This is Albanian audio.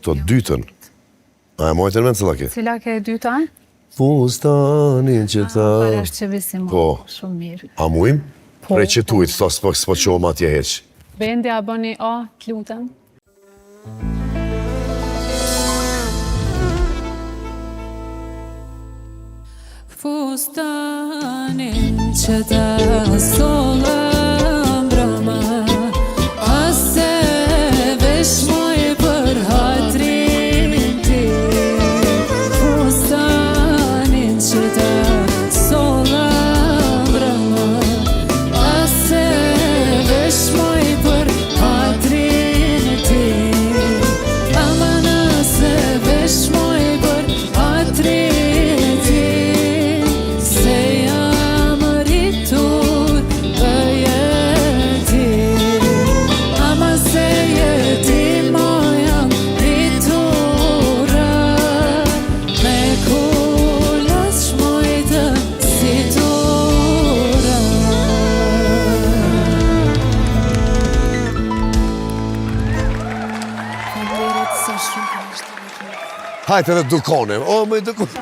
Këto dytën. A e mojtë në mend cila ke? Cila ke e dyta? Fustanin që ta... Para është që visim, shumë mirë. A mujmë? Prej që tujtë, s'po qohëm atje heq. Bendi a bëni o, t'lutem. Fustanin që ta sola mbrëma, ase vesh moj për hatrin ti. Fustanin që ta sola mbrëma, ase vesh moj për hatrin ti. Aman ase vesh moj për hatrin ti. Se jam rritur për jeti, ama se jeti mo jam rritura, me kullas shmojtë si tura. Falenderit sa shumë për ishte. Hajtë edhe dukone, o me dukone.